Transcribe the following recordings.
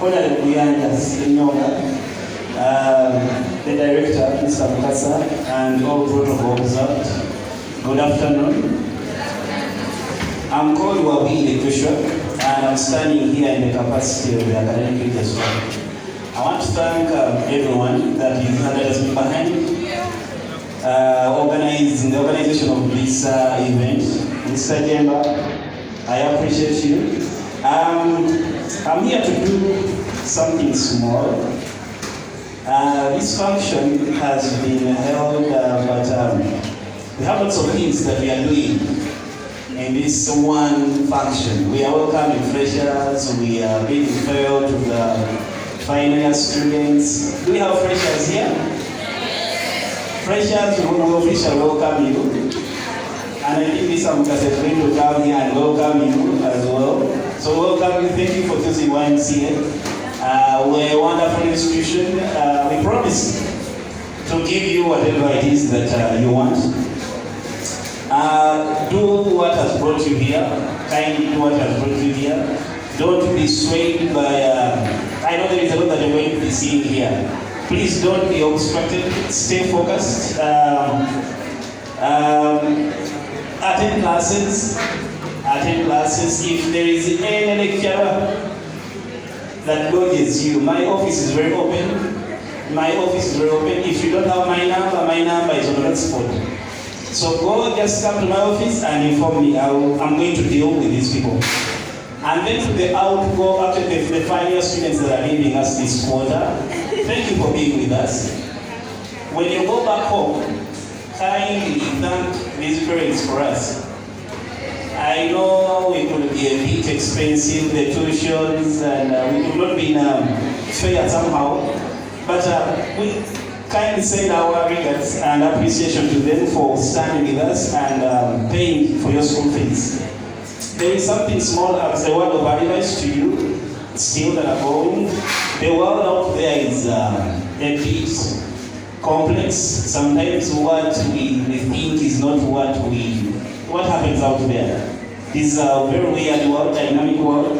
Honorable Ymca, the Director, Mr. Mukasa, and all protocol observed. Good afternoon. I'm called Wabi Joshua, and I'm standing here in the capacity of the academic industry. I want to thank everyone that has been behind organizing the organization of this event. Mr. Jemba, I appreciate you. I'm here to do something small. This function has been held, but we have lots of things that we are doing in this one function. We are welcoming freshers, we are being fair to the final year students. Do we have freshers here? Freshers, we will officially welcome you. And I think Mr. Mukasa is going to come here and welcome you as well. So welcome you, thank you for choosing Ymca. We're a wonderful institution. We promise to give you whatever it is that you want. Do what has brought you here. Kindly do what has brought you here. Don't be swayed by, I know there is a lot that you're going to be seeing here. Please don't be obstructed. Stay focused. Attend classes. If there is any lecturer that lodges you, my office is very open. If you don't have my number is on that spot. So go, just come to my office and inform me. I'm going to deal with these people. And then to the outgo, after the final students that are leaving us this quarter, thank you for being with us. When you go back home, kindly thank these parents for us. I know we could be a bit expensive, the tuitions, and we could not be fair somehow, but we kindly send our regards and appreciation to them for standing with us and paying for your school fees. There is something small as a word of advice to you, still that are going. The world out there is a bit complex. Sometimes what we think is not what happens out there. This is a very weird world, dynamic world.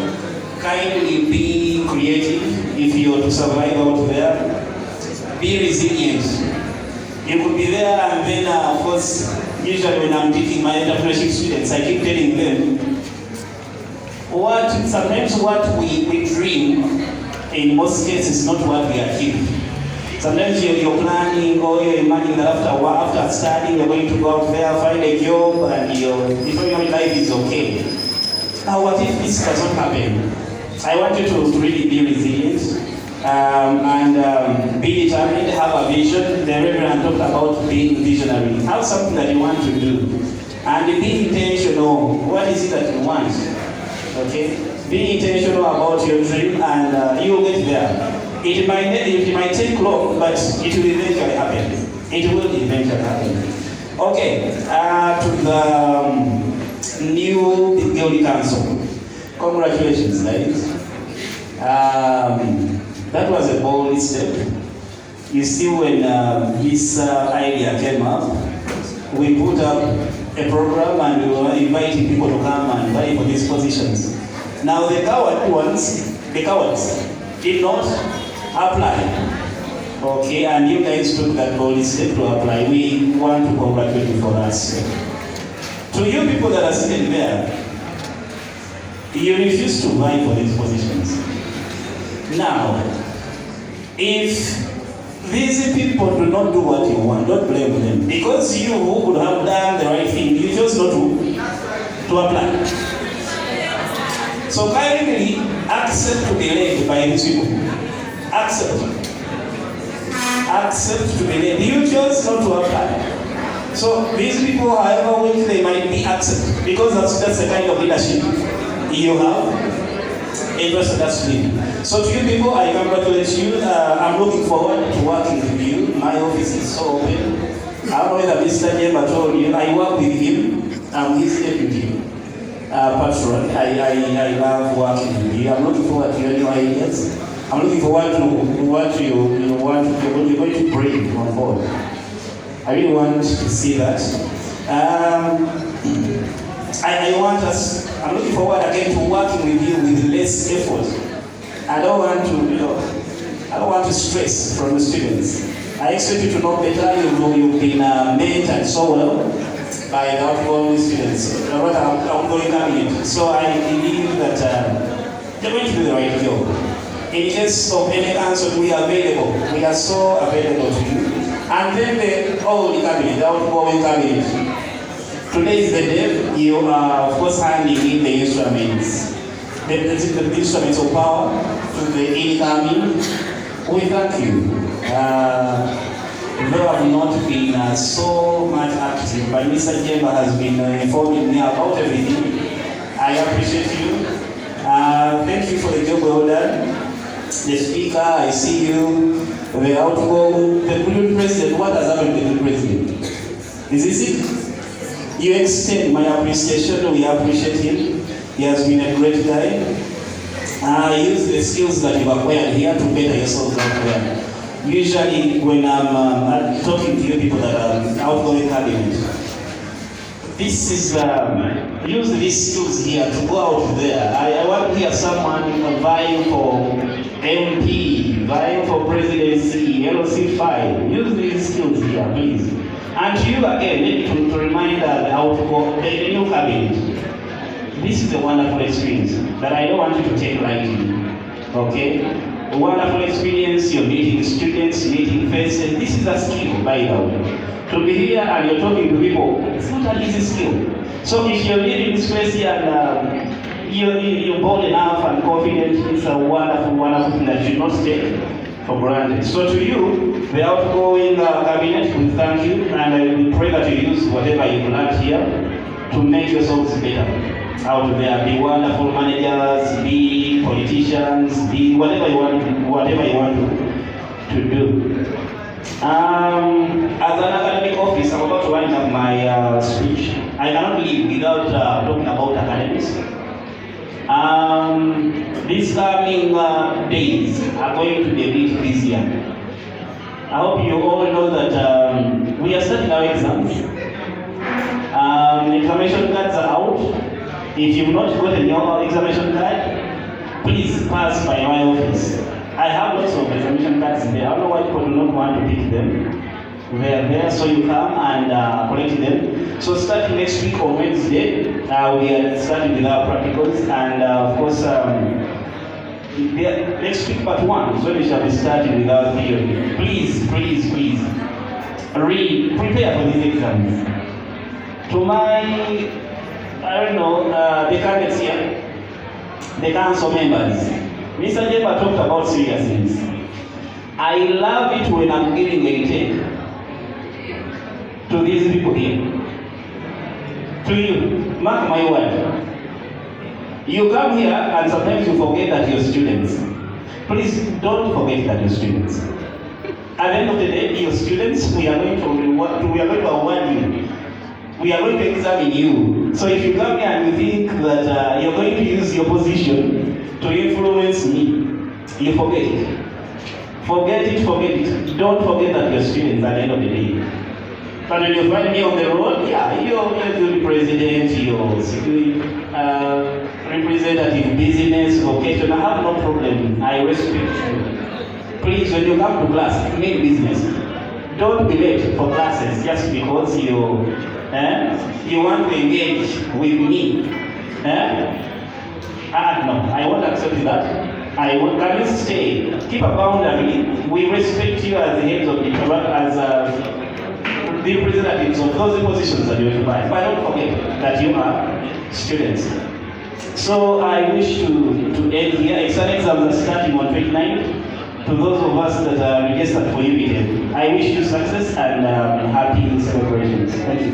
Kindly be creative if you are to survive out there. Be resilient. You could be there and then, of course, usually when I'm teaching my entrepreneurship students, I keep telling them, sometimes what we dream, in most cases, is not what we achieve. Sometimes you're planning or you're imagining that after studying, you're going to go out there, find a job, and your life is okay. Now, what if this does not happen? I want you to really be resilient and be determined, have a vision. The Reverend talked about being visionary. Have something that you want to do. And be intentional. What is it that you want? Okay? Be intentional about your dream and you will get there. It might take long, but it will eventually happen. It will eventually happen. Okay, to the new Guild Council. Congratulations, guys. That was a bold step. You see, when this idea came up, we put up a program and we were inviting people to come and vie for these positions. Now the cowards did not apply. Okay, and you guys took that bold step to apply. We want to congratulate you for that step. To you people that are sitting there, you refuse to vie for these positions. Now, if these people do not do what you want, don't blame them. Because you who would have done the right thing, you chose not to apply. So kindly accept to be led by these people. Accept to be led. You chose not to apply. So these people, however weak they might be, accept. Because that's the kind of leadership you have. So to you people, I congratulate you. I'm looking forward to working with you. My office is so open. I don't know whether Mr. Jemba told you, I work with him. I'm his deputy patron. I love working with you. I'm looking forward to your new ideas. I'm looking forward to what you're going to bring on board. I really want to see that. I'm looking forward again to working with you with less effort I don't want to, I don't want to stress from the students. I expect you to know better. You've been mentored so well by the outgoing students, rather outgoing cabinet. So I believe that they're going to do the right job. In case of any answer, we are available. We are so available to you. And then the old cabinet, the outgoing cabinet. Today is the day you are, of course, handing in the instruments. The instruments of power to the incoming. We thank you. Though I have not been so much active, but Mr. Ymca has been informing me about everything. I appreciate you. Thank you for the job well done. The speaker, I see you. The outgoing, the good president. What has happened to the good president? Is this it? You extend my appreciation. We appreciate him. He has been a great guy. Use the skills that you've acquired here to better yourselves out there. Usually, when I'm talking to you people that are outgoing cabinet, this is use these skills here to go out there. I want to hear someone vying for MP, vying for presidency, LC5. Use these skills here, please. And to you again, to remind the new cabinet. This is a wonderful experience that I don't want you to take lightly. Okay? A wonderful experience, you're meeting students, meeting faces. This is a skill, by the way. To be here and you're talking to people, it's not an easy skill. So if you're leaving this place here and you're bold enough and confident, it's a wonderful, wonderful thing that you should not take for granted. So to you, the outgoing cabinet, we thank you, and we pray that you use whatever you've learned here to make yourselves better out there. Be wonderful managers, be politicians, be whatever you want to do. As an academic office, I'm about to wind up my speech. I cannot leave without talking about academics. These coming days are going to be a bit busier. I hope you all know that we are starting our exams. Examination cards are out. If you've not gotten your examination card, please pass by my office. I have lots of examination cards there. I don't know why people do not want to pick them. They are there, so you come and collect them. So starting next week on Wednesday, we are starting with our practicals, and of course, next week part 1 is when we shall be starting with our theory. Please, please, please, prepare for these exams. To my the candidates here, the council members, Mr. Ymca talked about seriousness. I love it when I'm giving a take to these people here. To you, mark my word. You come here and sometimes you forget that you're students. Please don't forget that you're students. At the end of the day, you're students. We are going to award you. We are going to examine you. So if you come here and you think that you're going to use your position to influence me, you forget it. Forget it. Don't forget that you're students at the end of the day. But when you find me on the road, you're the president, you're representative, business, vocation. I have no problem. I respect you. Please, when you come to class, make business. Don't be late for classes just because you want to engage with me. No, I won't accept that. Can you stay? Keep a boundary. We respect you as the heads of the as the representatives of those positions that you occupy. But don't forget that you are students. So I wish to end here. Exam exams are starting on 29th. To those of us that are registered for Ymca, I wish you success and happy celebrations. Thank you.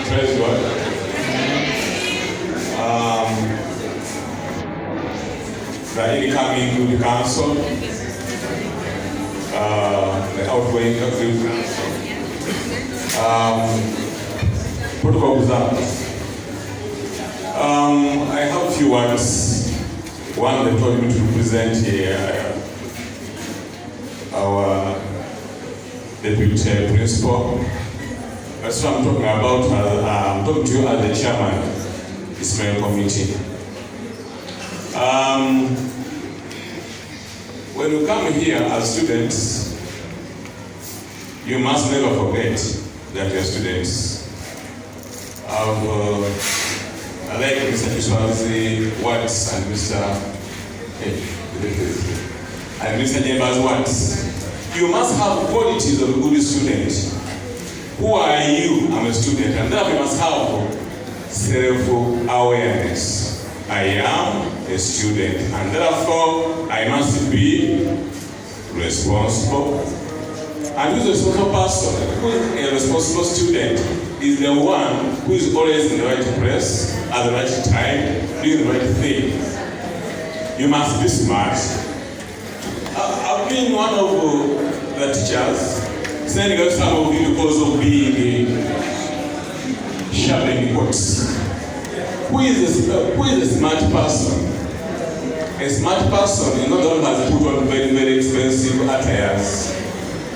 Praise God. The incoming to the council, the outgoing council, protocol observers. I have a few words. One, they told me to present here our deputy principal. That's what I'm talking about. I'm talking to you as the chairman of this main committee. When you come here as students, you must never forget that you're students. I like Mr. Kiswazi words and Mr. Jemba's words. You must have qualities of a good student. Who are you? I'm a student. And then we must have self-awareness. I am a student, and therefore I must be responsible. And who is a responsible person? Who is a responsible student is the one who is always in the right place, at the right time, doing the right thing. You must be smart. I've been one of the teachers sending out some of you because of being sharpening quotes. Who is a smart person? A smart person is not the one who has put on very, very expensive attires,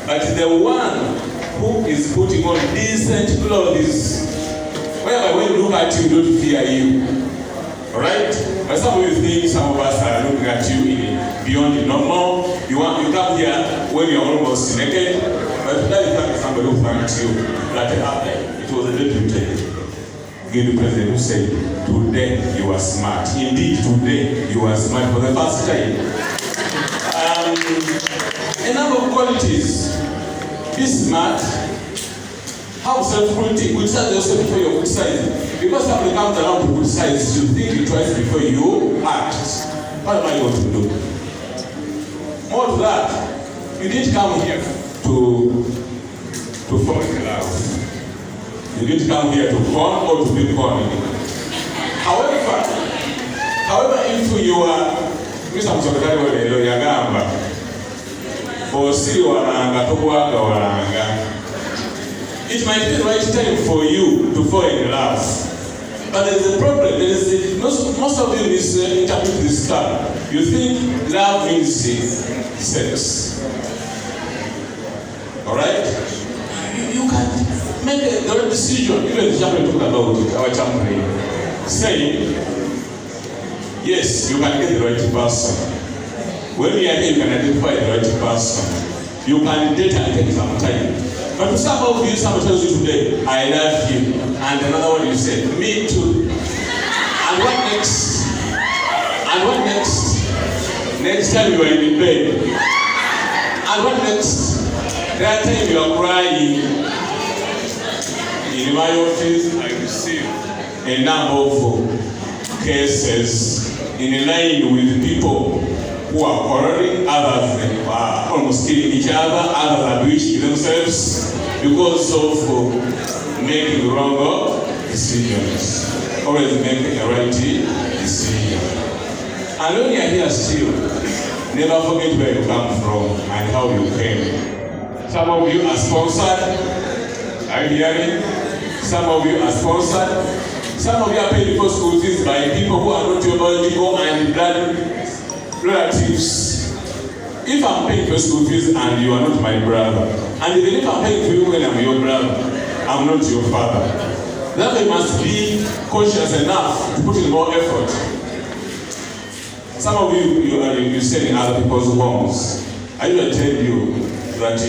but the one who is putting on decent clothes, whereby when you look at you, don't fear you. Alright? But some of you think some of us are looking at you beyond the normal. You come here when you're almost naked, but that is not somebody who thanked you that it was a deputy. Give the president who said, today you are smart. Indeed, today you are smart for the first time. A number of qualities. Be smart. Have self-critique. Criticize yourself before you criticize. Because somebody comes around to criticize, you think twice before you act. What am I going to do? More to that, you didn't come here to fall in love. You didn't come here to con or to be conned. However, if you are Mr. Msokotari wa leo yagamba osiri walanga tokwaga walanga, it might be the right time for you to fall in love. But there is a problem. There is most of you misinterpret this term. You think love means sex. Alright? You can make the right decision. Even the chaplain talked about it, our chaplain, saying, yes, you can get the right person. When you are here, you can identify the right person. You can date and take some time. But to some of you, someone tells you today, I love you. And another one you say, me too. And what next? And what next? Next time you are in bed. And what next? That time you are crying. In my office, I receive a number of cases in line with people who are quarreling, others are almost killing each other, others are bewitching themselves because of making wrong decisions. Always making a right decision. And when you are here still, never forget where you come from and how you came. Some of you are sponsored. Are you hearing? Some of you are sponsored. Some of you are paid for school fees by people who are not your biological and blood relatives. If I'm paying for school fees and you are not my brother, and even if I'm paying for you when I'm your brother, I'm not your father, then we must be conscious enough to put in more effort. Some of you stay in other people's homes. I usually tell you that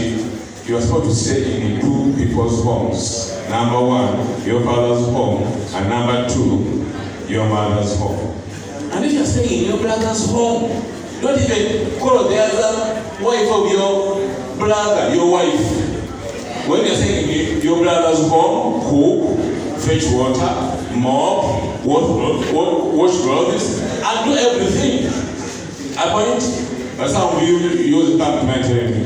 you are supposed to stay in two people's homes. Number one, your father's home, and number two, your mother's home. And if you are staying in your brother's home, don't even call the other wife of your brother, your wife. When you are staying in your brother's home, cook, fetch water, mop, wash clothes, and do everything. I point, but some of you use the documentary.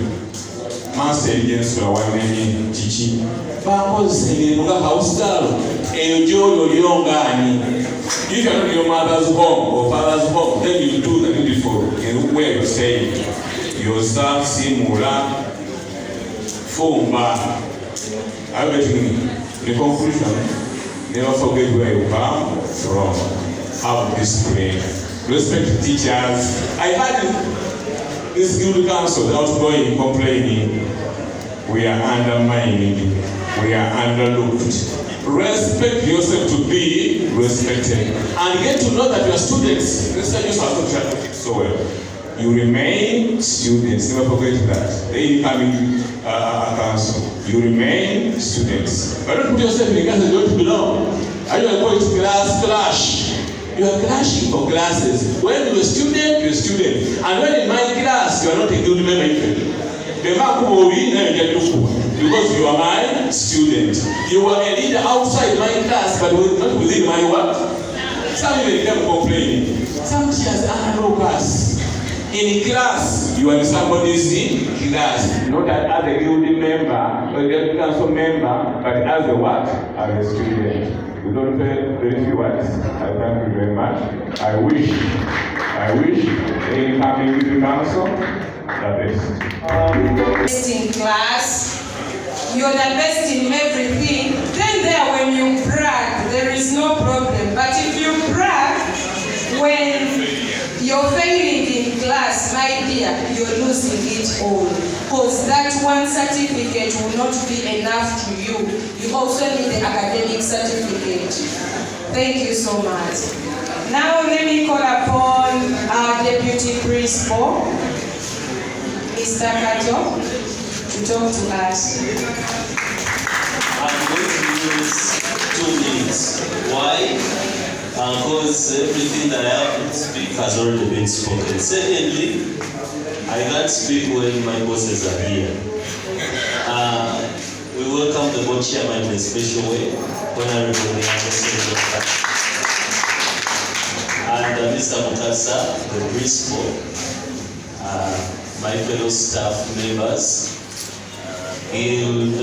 Master against our name, Chichi. Papa's in the house girl, and you if you are in your mother's home or father's home, then you do the needful in where you say yourself, Simula, Fumba. I'm getting the conclusion. Never forget where you come from. Have discipline. Respect teachers. I had this guild council, the outgoing complaining, we are undermined, we are underlooked. Respect yourself to be respected, and get to know that your students, so well. You remain students, never forget that. The incoming council, you remain students. But don't put yourself in a class that you don't belong. Are you going to clash? You are clashing for classes. When you're a student, you're a student. And when in my class, you are not a guild member. Because you are my student. You are a leader outside my class, but not within my work. Some even come complaining. Some teachers are no class. In class, you are somebody's class. Not as a guild member, or a council member, but as a what? As a student. We don't say very few words. I thank you very much. I wish the incoming council the best. Best in class, you're the best in everything. Then there, when you brag, there is no problem. But if you brag when you're failing in class, my dear, you're losing it all. Because that one certificate will not be enough to you. You also need the academic certificate. Thank you so much. Now let me call upon our deputy principal, Mr. Kato, to talk to us. I'm going to use 2 minutes. Why? Because everything that I have to speak has already been spoken. Secondly, I can't speak when my bosses are here. We welcome the board chairman in a special way, Honorable and Mr. Mukasa, the principal, my fellow staff members, guild,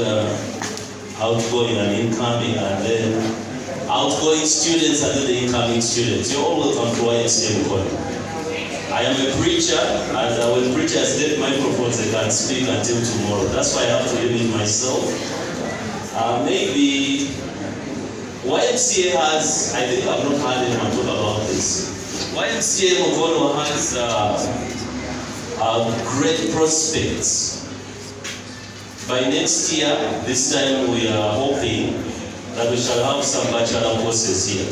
outgoing and incoming, and then outgoing students and then the incoming students. You're all welcome to Ymca Mukono. I am a preacher, and when preachers get microphones, they can speak until tomorrow. That's why I have to limit myself. Maybe Ymca has, I think I've not heard anyone talk about this. Ymca Mukono has great prospects. By next year, this time we are hoping that we shall have some bachelor courses here.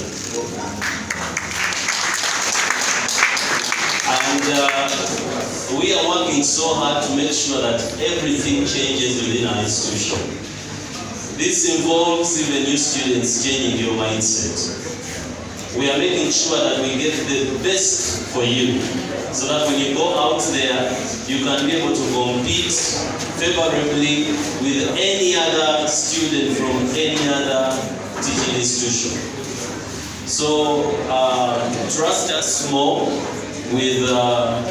And we are working so hard to make sure that everything changes within our institution. This involves even new students changing your mindset. We are making sure that we get the best for you, so that when you go out there, you can be able to compete favorably with any other student from any other teaching institution. So trust us more with the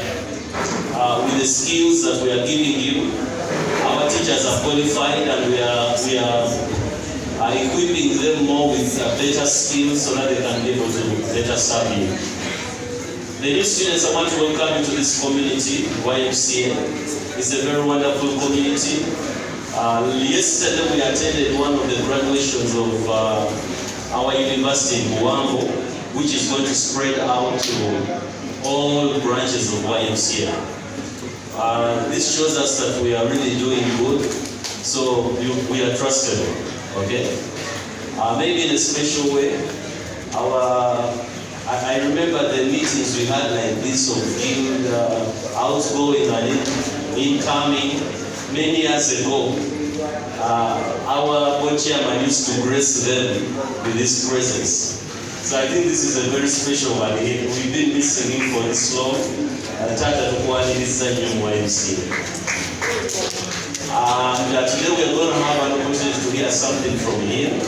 skills that we are giving you. Our teachers are qualified, and we are equipping them more with better skills so that they can be able to better serve you. The new students, I want to welcome you to this community, Ymca. It's a very wonderful community. Yesterday we attended one of the graduations of our university in Buambo, which is going to spread out to all branches of Ymca. This shows us that we are really doing good, so we are trusted, okay? Maybe in a special way, I remember the meetings we had like this of guild, outgoing and incoming many years ago. Our board chairman used to grace them with his presence. So I think this is a very special one. We've been missing him for this long. Today we are going to have an opportunity to hear something from him.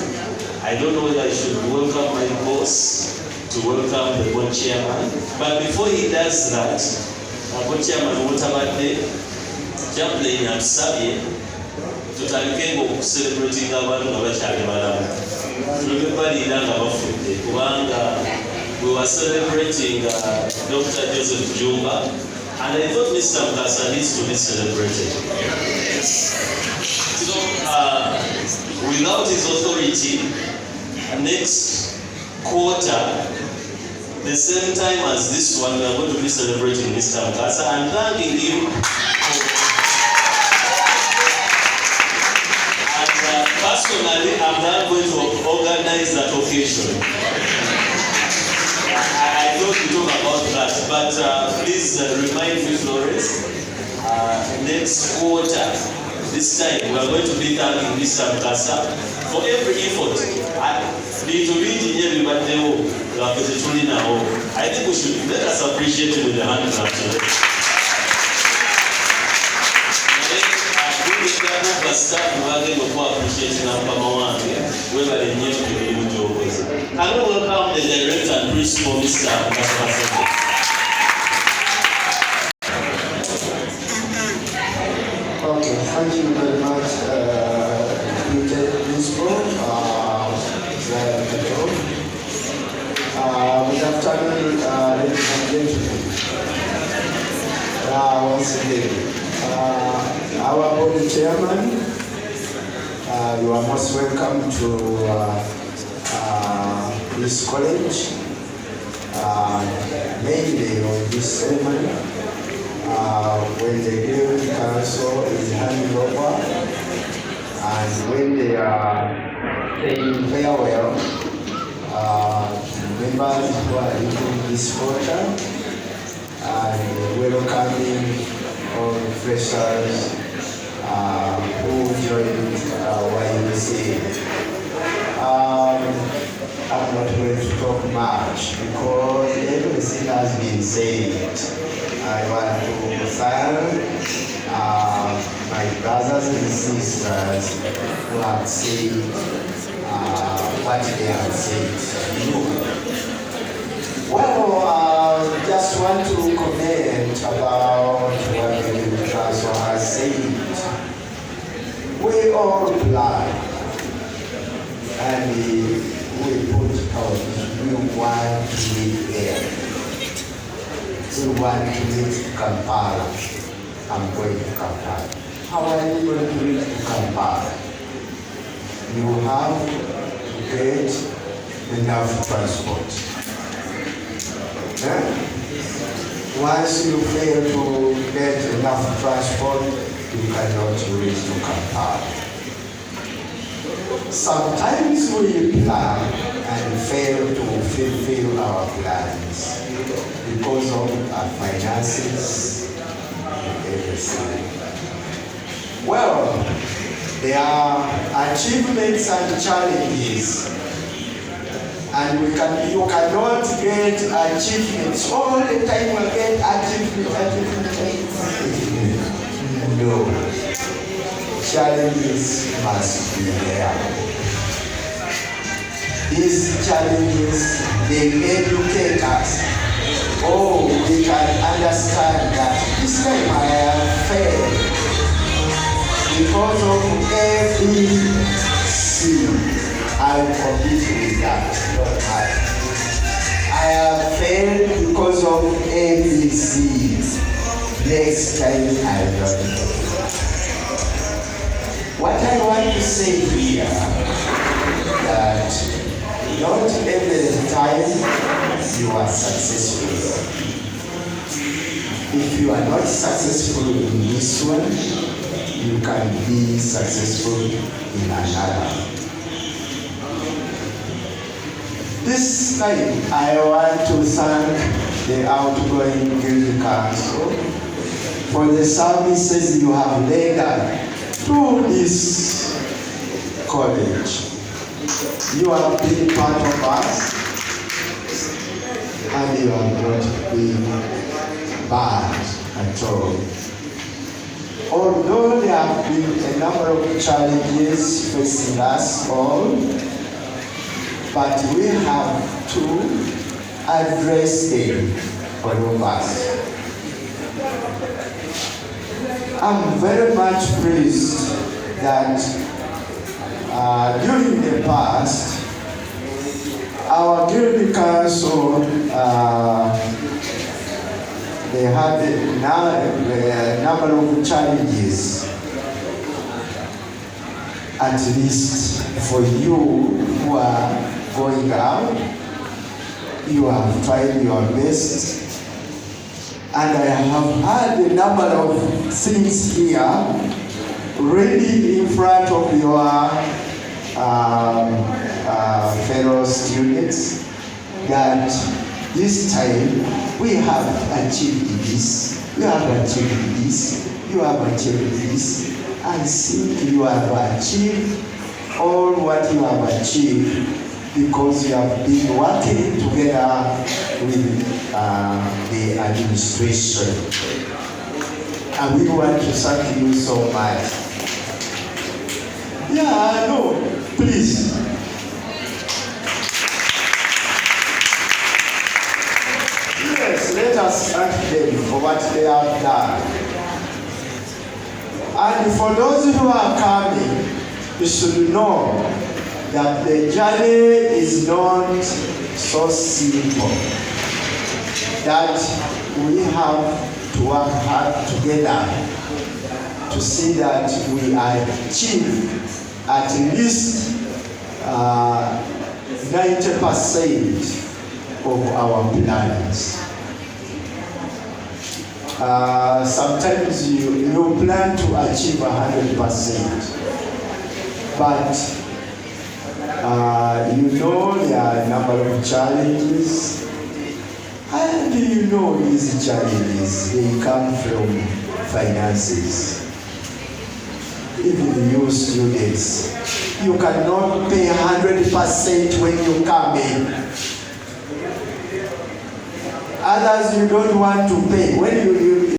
I don't know whether I should welcome my boss, to welcome the board chairman. But before he does that, board chairman Mutabade, Chaplain and Sabi, to take celebrating abantu ngabakyali balamu. We were celebrating Dr. Joseph Jumba, and I thought Mr. Mukasa needs to be celebrated. So, without his authority, next quarter, the same time as this one, we are going to be celebrating Mr. Ymca and thanking him. And personally, I'm not going to organize that occasion. I thought we talk about that, but please remind me, Flores, next quarter, this time, we are going to be thanking Mr. Ymca for every effort. I think we should let us appreciate him with the hand clap today. Can we welcome the director and principal, Mr. Ymca? Okay, thank you very much, Principal. Good afternoon, ladies and gentlemen. Once again, our board chairman, you are most welcome to this college. Mainly on this ceremony, when the Guild Council is handing over and when they are saying farewell to members who are leaving this quarter and welcoming all freshers who joined Ymca. I'm not going to talk much because everything has been said. I want to thank my brothers and sisters who have said what they have said. Well, just want to comment about what the council has said. We all plan and we put out, we want to live there. We want to live Kampala. I'm going to Kampala. How are you going to live to Kampala? You have to get enough transport. Once you fail to get enough transport, you cannot reach to Kampala. Sometimes we plan and fail to fulfill our plans because of our finances and everything. Well, there are achievements and challenges, and you cannot get achievements all the time. You get achievements. No, challenges must be there. These challenges, they educate us. Oh, we can understand that this time I have failed because of ABC. I will compete with that. I have failed because of ABC. Next time I don't know. What I want to say here that not every time you are successful. If you are not successful in this one, you can be successful in another. This time, I want to thank the outgoing Guild Council for the services you have rendered to this college. You have been part of us, and you have not been bad at all. Although there have been a number of challenges facing us all, but we have to address them, all of us. I'm very much pleased that during the past, our Guild Council, they had a number of challenges, at least for you who are going out. You have tried your best. And I have had a number of things here ready in front of your fellow students that this time we have achieved this, you have achieved this, you have achieved this. I think you have achieved all what you have achieved because you have been working together with the administration. And we want to thank you so much. Yeah, no, please. Yes, let us thank them for what they have done. And for those who are coming, you should know that the journey is not so simple. That we have to work hard together to see that we achieve at least 90% of our plans. Sometimes you plan to achieve 100%, but you know there are a number of challenges, and you know these challenges, they come from finances. Even you students, you cannot pay 100% when you come in. Others you don't want to pay. When you